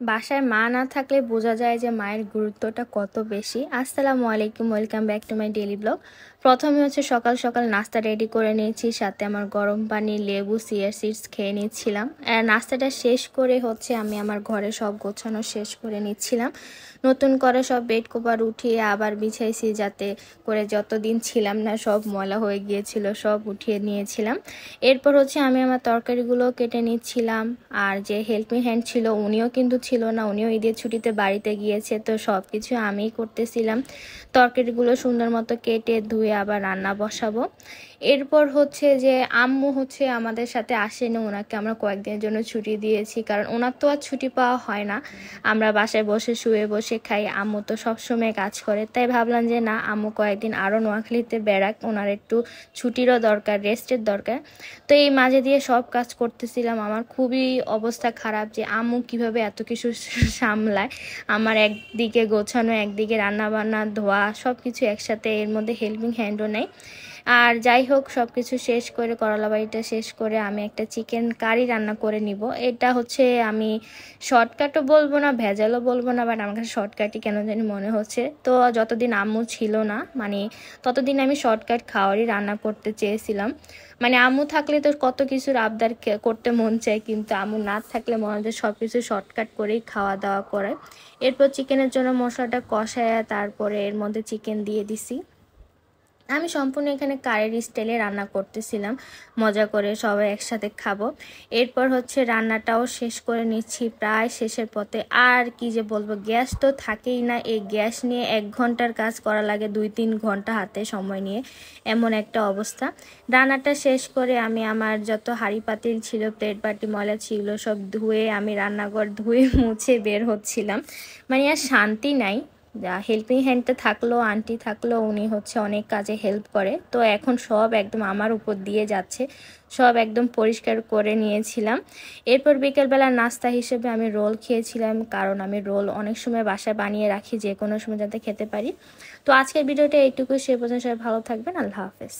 বাসায় মা না থাকলে বোঝা যায় যে মায়ের গুরুত্বটা কত বেশি। আসসালামু আলাইকুম, welcome back to my daily blog. প্রথমে হচ্ছে সকাল সকাল নাস্তা রেডি করে নিয়েছি, সাথে আমার গরম পানি, লেবু, চিয়া সিডস খেয়ে নিচ্ছিলাম। নাস্তাটা শেষ করে হচ্ছে আমি আমার ঘরে সব গোছানো শেষ করে নিচ্ছিলাম। নতুন করে সব বেড কভার উঠিয়ে আবার বিছাইছি, যাতে করে যতদিন ছিলাম না সব ময়লা হয়ে গিয়েছিল, সব উঠিয়ে নিয়েছিলাম। এরপর হচ্ছে আমি আমার তরকারিগুলো কেটে নিচ্ছিলাম। আর যে হেল্পিং হ্যান্ড ছিল উনিও কিন্তু ছিল না, উনিও ঈদের ছুটিতে বাড়িতে গিয়েছে, তো সব কিছু আমিই করতেছিলাম। তরকারিগুলো সুন্দর মতো কেটে ধুয়ে আবার রান্না বসাবো। এরপর হচ্ছে যে আম্মু হচ্ছে আমাদের সাথে আসেনি, ওনাকে আমরা কয়েকদিনের জন্য ছুটি দিয়েছি, কারণ ওনার তো আর ছুটি পাওয়া হয় না। আমরা বাসায় বসে শুয়ে বসে খাই, আম্মু তো সবসময় কাজ করে, তাই ভাবলাম যে না, আম্মু কয়েকদিন আরও নোয়াখালীতে বেড়াক, ওনার একটু ছুটিরও দরকার, রেস্টের দরকার। তো এই মাঝে দিয়ে সব কাজ করতেছিলাম। আমার খুবই অবস্থা খারাপ যে আম্মু কিভাবে এত কিছু সামলায়। আমার একদিকে গোছানো, একদিকে রান্না বান্না, ধোয়া, সব কিছু একসাথে, এর মধ্যে হেল্পিং হ্যান্ডও নেই। আর যাই হোক, সব কিছু শেষ করে, করলা বাড়িটা শেষ করে আমি একটা চিকেন কারি রান্না করে নিব। এটা হচ্ছে আমি শর্টকাটও বলবো না, ভেজালও বলবো না, বাট আমার কাছে শর্টকাটই কেন জানি মনে হচ্ছে। তো যতদিন আম্মু ছিল না, মানে ততদিন আমি শর্টকাট খাওয়ারই রান্না করতে চেয়েছিলাম। মানে আম্মু থাকলে তো কত কিছুর আবদার করতে মন চায়, কিন্তু আম্মু না থাকলে মনে হয় সব কিছু শর্টকাট করেই খাওয়া দাওয়া করে। এরপর চিকেনের জন্য মশলাটা কষায় তারপরে এর মধ্যে চিকেন দিয়ে দিছি। আমি সম্পূর্ণ এখানে কারের স্টাইলে রান্না করতেছিলাম, মজা করে সবাই একসাথে খাবো। এরপর হচ্ছে রান্নাটাও শেষ করে নিচ্ছি, প্রায় শেষের পথে। আর কি যে বলবো, গ্যাস তো থাকেই না। এই গ্যাস নিয়ে 1 ঘন্টার কাজ করা লাগে 2-3 ঘন্টা হাতে সময় নিয়ে, এমন একটা অবস্থা। রান্নাটা শেষ করে আমি আমার যত হাঁড়ি পাতিল ছিল, প্লেট বাটি ময়লা ছিল, সব ধুয়ে আমি রান্নাঘর ধুয়ে মুছে বের হচ্ছিলাম। মানে আর শান্তি নাই। যা হেল্পিং হ্যান্ডটা থাকলো, আন্টি থাকলো, উনি হচ্ছে অনেক কাজে হেল্প করে, তো এখন সব একদম আমার উপর দিয়ে যাচ্ছে। সব একদম পরিষ্কার করে নিয়েছিলাম। এরপর বিকেলবেলা নাস্তা হিসেবে আমি রোল খেয়েছিলাম, কারণ আমি রোল অনেক সময় বাসায় বানিয়ে রাখি, যে কোনো সময় যাতে খেতে পারি। তো আজকের ভিডিওটা এইটুকু, সে পর্যন্ত সবাই ভালো থাকবেন। আল্লাহ হাফেজ।